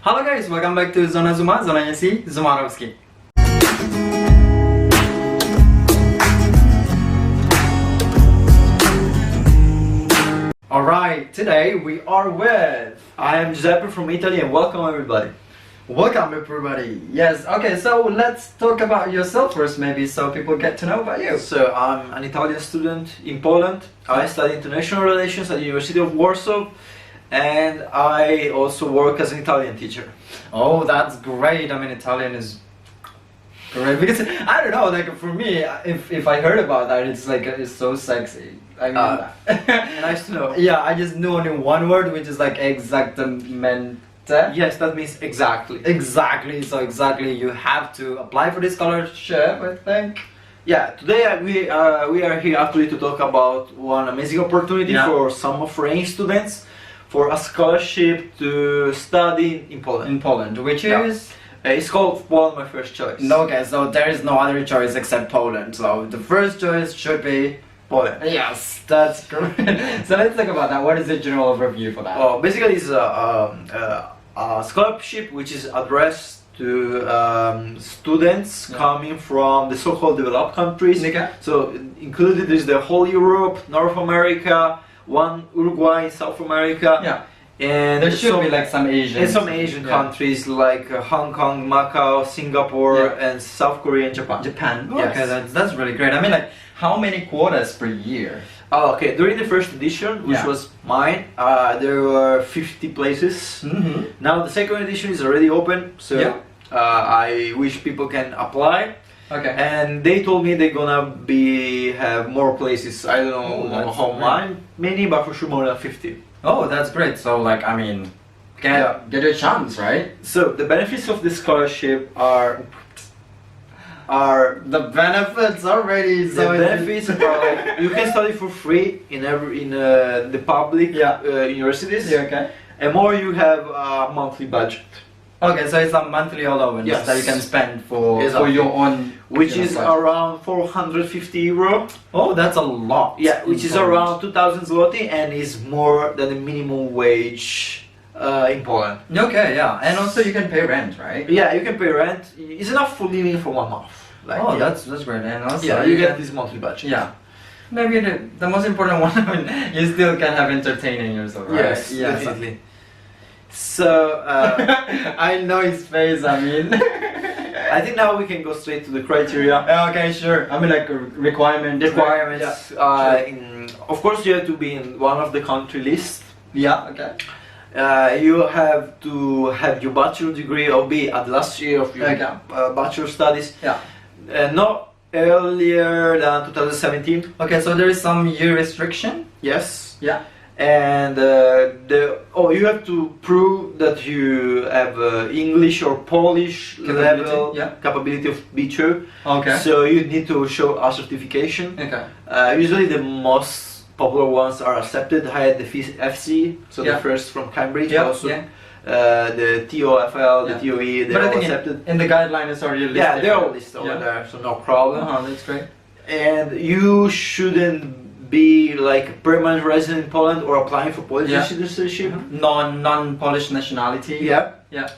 Halo guys, welcome back to Zona Zuma, zonanya si Zumarowski. Alright, today we are with... I am Giuseppe from Italy and welcome everybody. Welcome everybody. Yes, okay, so let's talk about yourself first maybe so people get to know about you. So I'm an Italian student in Poland. I study international relations at the University of Warsaw and I also work as an Italian teacher. Oh, that's great. I mean, Italian is great because I don't know, like for me, if I heard about that, it's like it's so sexy. I mean, Nice to know. Yeah, I just knew only one word, which is like exactamente. Yes, that means exactly. Exactly. So exactly, you have to apply for this scholarship, I think. Yeah, today we are here actually to talk about one amazing opportunity for some foreign students for a scholarship to study in Poland. In Poland, which is. It's called Poland, my first choice. Okay, so there is no other choice except Poland. So the first choice should be Poland. Yes, that's great. So let's talk about that. What is the general overview for that? Well, basically, it's a scholarship which is addressed to students coming from the so-called developed countries. Okay. So included is the whole Europe, North America, one Uruguay, South America. Yeah. And there should be like some Asian. And some Asian countries like Hong Kong, Macau, Singapore, and South Korea and Japan. Japan. Yes. Okay, that's really great. I mean, like, how many quotas per year? Oh, okay. During the first edition, which was mine, there were 50 places. Mm-hmm. Now the second edition is already open, so I wish people can apply. Okay. And they told me they're gonna have more places. I don't know how many, but for sure more than 50. Oh, that's great. So, like, I mean, get a chance, right? So the benefits of the scholarship are the benefits already. So the benefits are like you can study for free in the public universities. Yeah, okay. And more you have a monthly budget. Okay, so it's a monthly allowance that you can spend for your own, which is around 450 euro. Oh, that's a lot. Yeah, which is around 2,000 zloty and is more than the minimum wage in Poland. Okay, yeah, and also you can pay rent, right? Yeah, you can pay rent. It's enough for living for 1 month. Like, that's great, and also you get this monthly budget. Yeah. Maybe the most important one, I mean, you still can have entertaining yourself, right? Yes, definitely. So, I know his face, I mean. I think now we can go straight to the criteria. Okay, sure. I mean, like, requirements. Yeah. Of course, you have to be in one of the country lists. Yeah, okay. You have to have your bachelor degree or be at the last year of your bachelor studies. Yeah. Not earlier than 2017. Okay, so there is some year restriction? Yes. Yeah. And you have to prove that you have English or Polish level capability of B2. Okay. So you need to show a certification. Okay. Usually the most popular ones are accepted. I had the FC, so the first from Cambridge. Also the TOEFL, the TOE, they're all accepted. In the guideline is already listed. Yeah, they're all listed over there, so no problem. That's great. And you shouldn't be like a permanent resident in Poland or applying for Polish citizenship. Non-Polish nationality. Yeah. Yeah.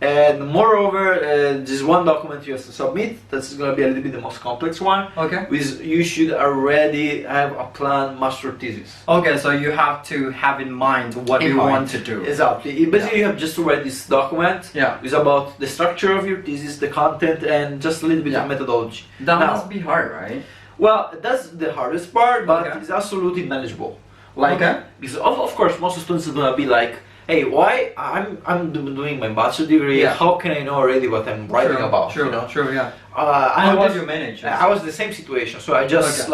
And moreover, there's one document you have to submit. That's going to be a little bit the most complex one. Okay. Which you should already have a planned master thesis. Okay, so you have to have in mind what you want to do. Exactly. Basically, you have just to write this document. Yeah. It's about the structure of your thesis, the content, and just a little bit of methodology. That must be hard, right? Well, that's the hardest part, but it's absolutely manageable. Like, because of course, most students are gonna be like, "Hey, why I'm doing my bachelor degree? How can I know already what I'm writing about?" True, you know? True, yeah. How did you manage? I was the same situation, so I just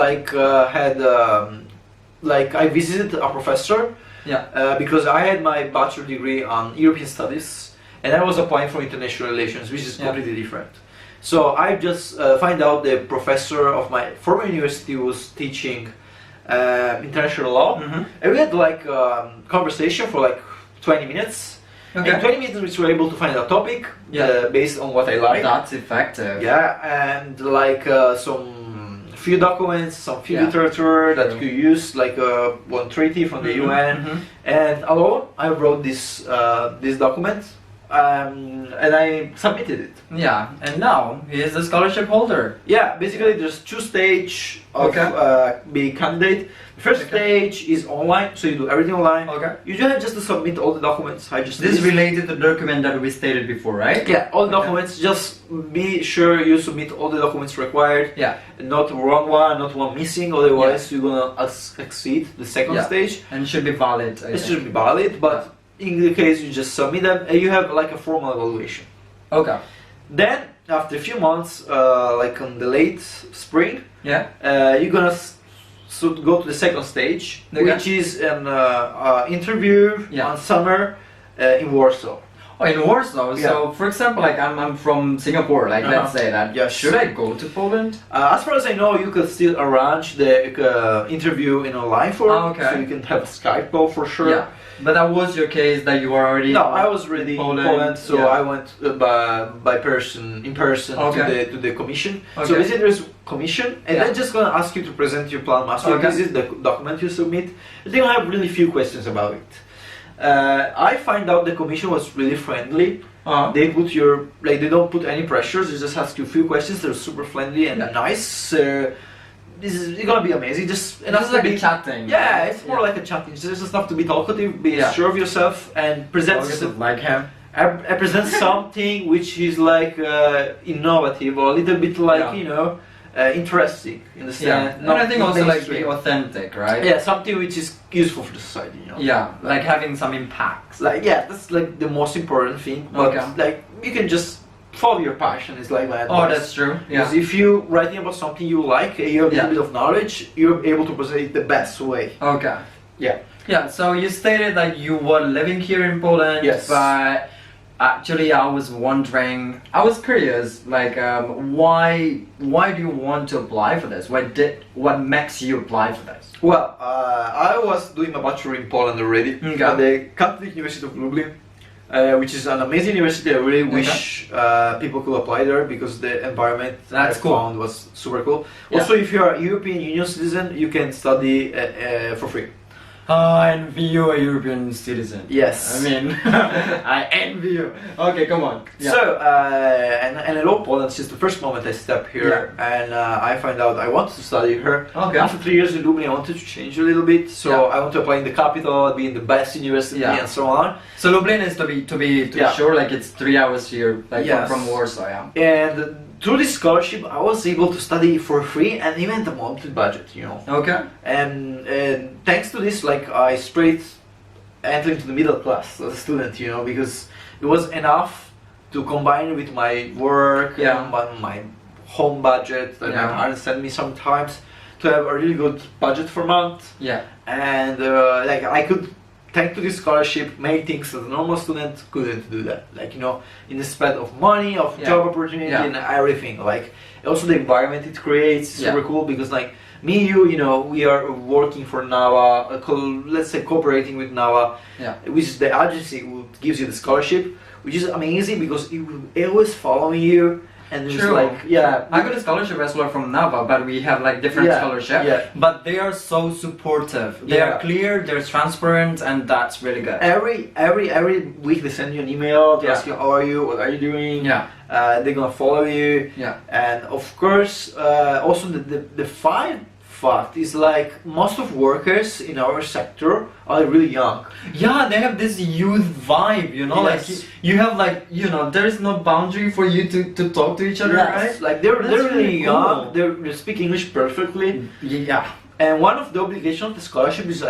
had I visited a professor. Yeah. Because I had my bachelor degree on European Studies, and I was applying for international relations, which is completely different. So I just find out the professor of my former university was teaching international law, and we had like conversation for like 20 minutes. Okay. In 20 minutes we were able to find a topic based on what I like. That's effective. Yeah, and like some few documents, some few literature that you use, like one treaty from the UN, and alone I wrote this this document. and I submitted it. Yeah, and now he is the scholarship holder. Yeah, basically there's two stages of being candidate. The first stage is online, so you do everything online. Okay. You just have just to submit all the documents. This is related to the document that we stated before, right? Yeah, all the documents. Just be sure you submit all the documents required. Yeah. Not wrong one, not one missing. Otherwise, you're gonna exceed the second stage. And it should be valid. It should be valid, but in the case you just submit them, and you have like a formal evaluation. Okay. Then after a few months, like on the late spring, you're gonna go to the second stage, which is an interview on summer in Warsaw. Oh, in Warsaw. So, for example, like I'm from Singapore. Like, let's say that. Yeah. Should I go to Poland? As far as I know, you could still arrange the interview in online form, so you can have a Skype call for sure. Yeah. But that was your case that you were already. No, I was already in Poland, so I went in person to the commission. So basically, there's commission, and they're just gonna ask you to present your plan master thesis, the document you submit. They don't have really few questions about it. I find out the commission was really friendly. They put they don't put any pressures. They just ask you a few questions. They're super friendly and nice. It's gonna be amazing. Just enough to be chatting. Yeah, it's more like a chatting. It's just enough to be talkative, be sure of yourself, and present like him. Present something which is like innovative or a little bit like interesting in the sense. And I think also like be authentic, right? Yeah, something which is useful for the society. Yeah, like having some impacts. Like that's like the most important thing. But like you can just follow your passion. It's like my advice. Oh, that's true. Yeah. Because if you're writing about something you like, and you have a little bit of knowledge, you're able to present it the best way. Okay. Yeah. Yeah. So you stated that you were living here in Poland. Yes. But actually, I was wondering. I was curious. Like, why do you want to apply for this? What makes you apply for this? Well, I was doing my bachelor in Poland already at the Catholic University of Lublin. Which is an amazing university. I really wish people could apply there because the environment I found was super cool. Yeah. Also, if you're a European Union citizen, you can study for free. I envy you, a European citizen. Yes. I mean, I envy you. Okay, come on. Yeah. So, and I love Poland since the first moment I stepped here, and I find out I wanted to study here. Okay. After 3 years in Lublin, I wanted to change a little bit, so I want to apply in the capital, be in the best university, and so on. So Lublin is to be sure, like it's 3 hours here, like from Warsaw. And through this scholarship, I was able to study for free and even the monthly budget, Okay. And thanks to this, like I straight entered into the middle class as a student, because it was enough to combine with my work and my home budget that my parents sent me sometimes to have a really good budget for a month. Yeah. And like I could, thanks to this scholarship, make things that a normal student couldn't do that. Like, in the spread of money, of job opportunity, and everything. Like, also the environment it creates is super cool because, like, me, we are working for NAWA, let's say cooperating with NAWA, which is the agency who gives you the scholarship, which is amazing because it will always follow you. And it's like, I got a scholarship as well from NAWA, but we have like different scholarships. Yeah. But they are so supportive. They are clear, they're transparent, and that's really good. Every week they send you an email to ask you how are you, what are you doing. Yeah. They're gonna follow you. Yeah. And of course, also the fact is like most of workers in our sector are really young. Yeah, they have this youth vibe, like you have like, there is no boundary for you to talk to each other, right? Like they're really young, they speak English perfectly. Yeah. And one of the obligations of the scholarship is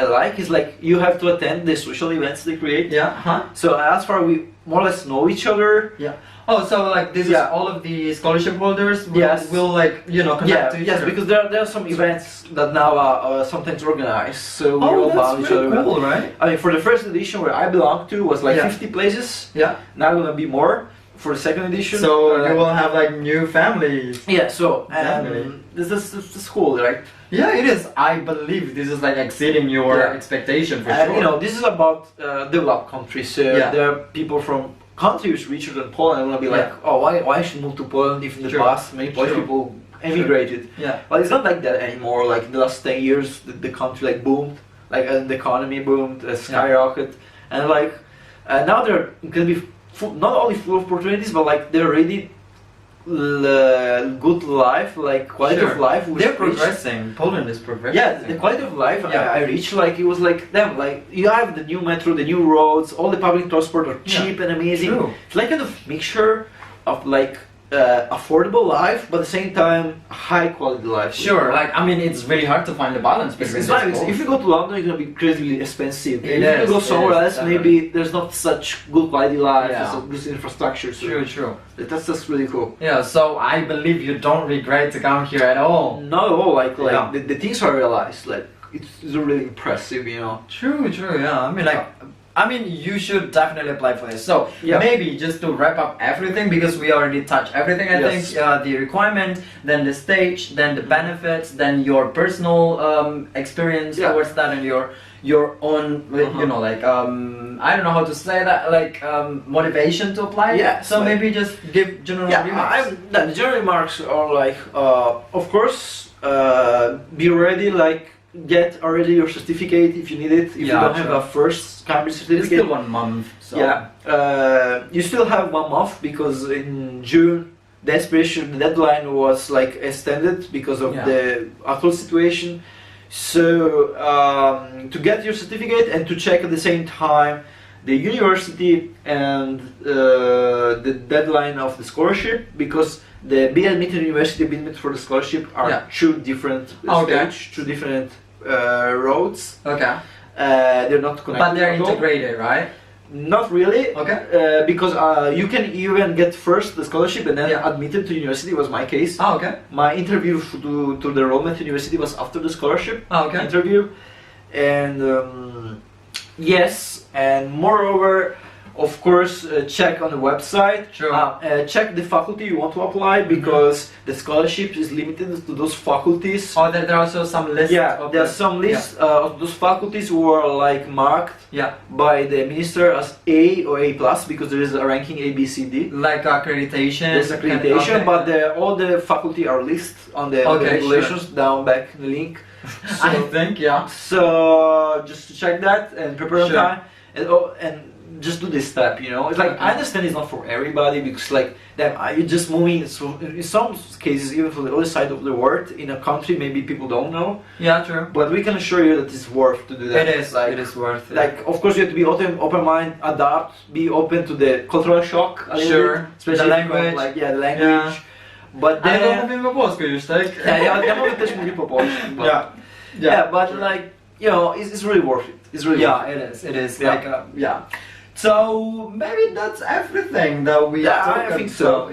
like you have to attend the social events they create. Yeah. So as far we more or less know each other. Yeah. Oh, so like this is all of the scholarship holders will like connect to each other. Because there are some events that now sometimes organized, so we all know each other. Cool, right? I mean, for the first edition where I belonged to was like 50 places. Yeah. Now gonna be more for the second edition. So you will have like new families. Yeah. So this is cool, right? Yeah, it is. I believe this is like exceeding your expectation for sure. This is about developed countries. So there are people from countries richer than Poland. I'm gonna be like, oh, why I should move to Poland if in the past many Polish people emigrated. Yeah. But it's not like that anymore. Like in the last 10 years, the country like boomed, like and the economy boomed, skyrocketed, and like now there are gonna be not only full of opportunities, but like they're really good life, like quality of life. They're progressing. Poland is progressing. Yeah, the quality of life I reached, like it was like them. Like you have the new metro, the new roads, all the public transport are cheap and amazing. True. It's like kind of mixture of like affordable life, but at the same time high quality life. Sure, like I mean, it's very hard to find the balance between it's not, if you go to London, you're gonna be crazy expensive. If you go somewhere else, maybe there's not such good quality life, good infrastructure. So True. That's just really cool. Yeah, so I believe you don't regret to come here at all. Not at all. Like the things I realized, like it's really impressive, you know. True. Yeah, I mean, you should definitely apply for this. So maybe just to wrap up everything, because we already touched everything. I think the requirement, then the stage, then the benefits, then your personal experience towards that, and your own, you know, like I don't know how to say that, like motivation to apply. Yeah. So like, maybe just give general remarks. The general remarks are like, of course, be ready, like. Get already your certificate if you need it. If you don't have a first Cambridge certificate, it's still 1 month. So. Yeah, you still have 1 month because in June the deadline was like extended because of the actual situation. So to get your certificate and to check at the same time the university and the deadline of the scholarship, because the be admitted university, be admitted for the scholarship are two different stages, two different roads. Okay. They're not connected. But they're integrated, right? Not really. Okay. Because you can even get first the scholarship and then admitted to university. Was my case. Oh, okay. My interview to the enrollment to university was after the scholarship interview, and yes, and moreover, of course, check on the website. Sure. Check the faculty you want to apply, because the scholarship is limited to those faculties. Oh, there are also some lists. Yeah, there are some lists of those faculties who are like marked by the minister as A or A+, because there is a ranking A, B, C, D. Like accreditation. There's accreditation, but all the faculty are listed on the regulations down back in the link. So, I think, So just to check that and prepare on time, and just do this step, you know. It's like I understand it's not for everybody, because like you're just moving. So in some cases, even for the other side of the world, in a country maybe people don't know. Yeah, true. But we can assure you that it's worth to do that. It is. Like, it is worth it. Like, of course, you have to be open mind, adapt, be open to the cultural shock. A little bit, especially the language. The language. But then. Ale to mówimy po polsku już, tak? Ja mogę też mówić po polsku. Yeah, but like, you know, it's really worth it. It's really worth it. It is. Like, So maybe that's everything that we talked I think so.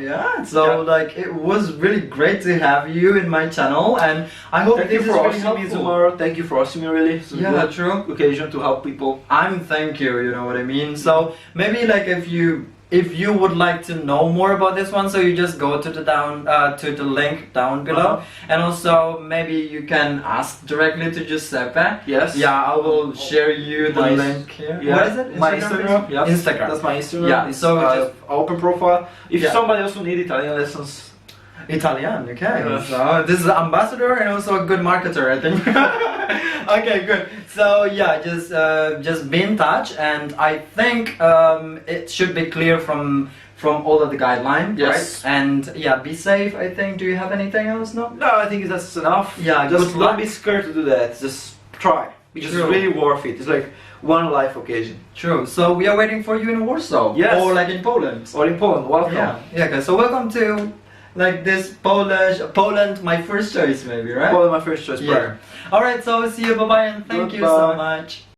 Like it was really great to have you in my channel, and I hope this is really helpful. Thank you for asking me. Really, it's a true occasion to help people. Thank you. You know what I mean. So maybe like if you would like to know more about this one, so you just go to the link down below, and also maybe you can ask directly to Giuseppe. Yes. Yeah, I will share you the link here. Yeah. What is it? My Instagram. Yes. Instagram. That's my Instagram. Yeah. So just open profile. If somebody also need Italian lessons. Italian, okay. So this is an ambassador and also a good marketer, I think. Okay, good. So yeah, just be in touch, and I think it should be clear from all of the guidelines, right? And be safe. I think. Do you have anything else? No, I think that's enough. Yeah, just don't be scared to do that. Just try. It's really worth it. It's like one life occasion. True. So we are waiting for you in Warsaw. Yes. Or like in Poland. Or in Poland. Welcome. Yeah. Okay. So welcome to. Like this Poland, my first choice maybe, right? Poland, my first choice, Alright, so see you, bye bye, and thank you so much.